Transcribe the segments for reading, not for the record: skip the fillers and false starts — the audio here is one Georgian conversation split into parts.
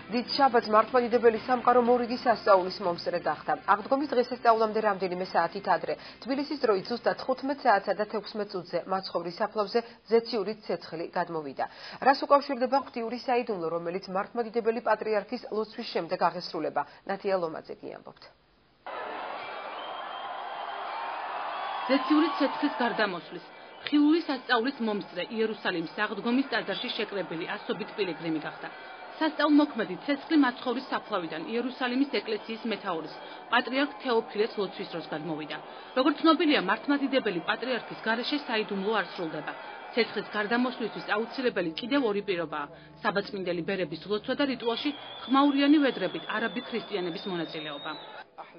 დიდ შაბათს მართლმადიდებელი სამყარო მორიგი სასწაულის მომსწრე გახდა. აღდგომის დღესასწაულამდე რამდენიმე საათით ადრე, თბილისის დროით ზუსტად 15 საათსა და 16 წუთზე მაცხოვრის საფლავზე ზეციური ცეცხლი გადმოვიდა. რას უკავშირდება ღვთიური საიდუმლო, რომელიც მართლმადიდებელი პატრიარქის ლოცვის შემდეგ აღესრულება? ნათია ლომაძე გიამბობთ. ზეციური ცეცხლის გარდამოსვლის ხილული სასწაულის მომსწრე იერუსალიმის აღდგომის ტაძარში შეკრებილი ასობით პილიგრიმი გახდა. სასწაულმოქმედი ცეცხლი მაცხოვრის საფლავიდან იერუსალიმის ეკლესიის მეთაურის პატრიარქ თეოფილეს ლოცვის დროს გადმოვიდა. როგორც ცნობილია, მართლმადიდებელი პატრიარქის გარეშე საიდუმლო არ სრულდება. ცეცხლის გარდამოსვლისთვის აუცილებელი კიდევ ორი პირობაა: საბაწმინდელი ბერების ლოცვა და რიტუალში ხმაურიანი ვედრებით არაბი ქრისტიანების მონაწილეობა.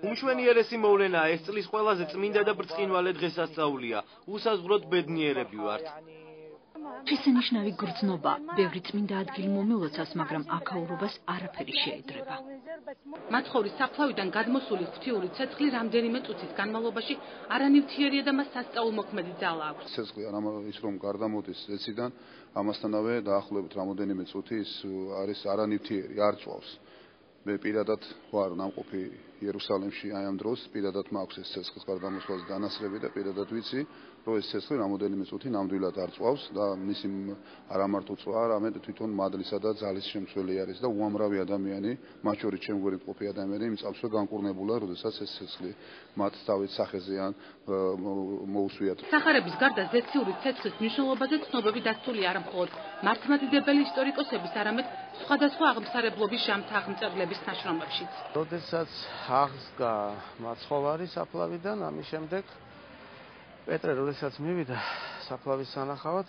უმშვენიერესი მოვლენაა, ეს წლის ყველაზე წმინდა და ბრწყინვალე დღესასწაულია. უსაზღვროდ ბედნიერები ვართ. შესანიშნავი გრძნობა, ბევრი წმინდა ადგილი მომილოცავს, მაგრამ აქაურობას არაფერი შეედრება. მაცხოვრის საფლავიდან გადმოსული ღვთიური ცეცხლი რამდენიმე წუთის განმავლობაში არანივთიერია და მას სასწაულმოქმედი ძალა აქვს. ცეცხლი არა ის რომ გარდამოდის ზეციდან, ამასთანავე დაახლოებით რამოდენიმე წუთი ის არის არანივთიერი, არ წვავს. მე პირადად ვარ ნამყოფი იერუსალიმში აი ამ დროს, პირადად მაქვს ეს ცეცხლის გარდამოსვლის დანასრები და პირადად ვიცი, რომ ეს ცეცხლი რამოდენიმე წუთი ნამდვილად არ წვავს და მისი არა მარტო წვა, არამედ თვითონ მადლისა და ძალის შემცველი არის და უამრავი ადამიანი, მათ შორის ჩემგვარი მყოფი ადამიანი მიწავსვე განკურნებულა, როდესაც ეს ცეცხლი მათ თავის სახეზეან მოусვიათ. სახარების გარდა ზეციური ცეცხლის მნიშვნელობაზე ცნობები დაცული არა მხოლოდ მართლმადიდებელი ისტორიკოსების, არამედ სხვადასხვა აღმსარებლობის ჟამთაღმწერლების ნაშრომებშიც. როდესაც აღსგა მაცხოვარი საფლავიდან, ამის შემდეგ პეტრე როდესაც მივიდა საფლავის სანახავად,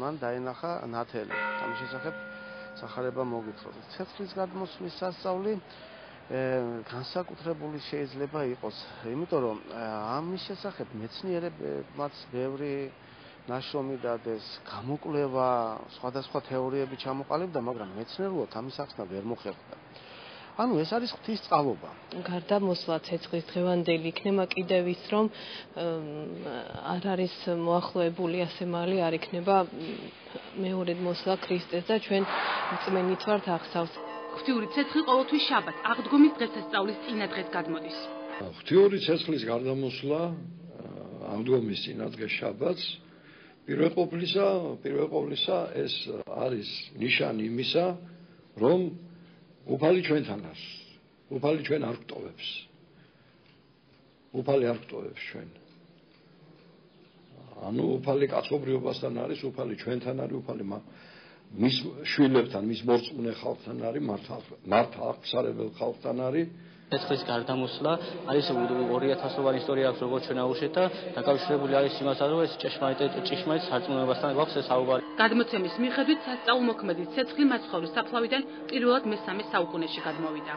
მან დაინახა ნათელი. ამის შესახებ სახარება მოგვითხრობს. ცეცხლის გადმოსვლის სასწაული განსაკუთრებული შეიძლება იყოს, იმიტომ რომ ამის შესახებ მეცნიერებმაც ბევრი ნაშრომი დადეს, გამოკვლევა, სხვადასხვა თეორიები ჩამოყალიბდა, მაგრამ მეცნიერულად ამის ახსნა ვერ მოხერხდა. ანუ ეს არის ღვთისწყალობა. გარდამოსვლა ცეცხლის დღევანდელი იქნება კიდევ ის, რომ არ არის მოახლოებული ასე მალე არ იქნება მეორედ მოსვლა ქრისტეს და ჩვენ წმენით ვართ აღსავს. ღვთიური ცეცხლი ყოველთვის შაბათს, აღდგომის დღესასწაულის წინა დღეს გადმოდის. ღვთიური ცეცხლის გარდამოსვლა აღდგომის წინადღეს შაბათს პირველ ყოვლისა ეს არის ნიშანი იმისა, რომ უფალი ჩვენთან არის. უფალი ჩვენ არ გვტოვებს. უფალი არ გვტოვებს ჩვენ. ანუ უფალი კაცობრიობასთან არის, უფალი ჩვენთან არის, უფალი მის შვილებთან, მის მორწმუნე ხალხთან არის, მართა აღსარებელ ხალხთან არის. ცეცხლის გარდამოსვლა არის 2000-ოვანი ისტორია აქვს, როგორც ჩვენ აუშვეთ და დაკავშირებული არის იმასთან, რომ ეს ჭიშმარიტ სარწმუნოებასთან გვაქვს ეს საუბარი. გადმოცემის მიხედვით სასწაულმოქმედი ცეცხლი მაცხოვრის საფლავიდან პირველად მე-3 საუკუნეში გადმოვიდა.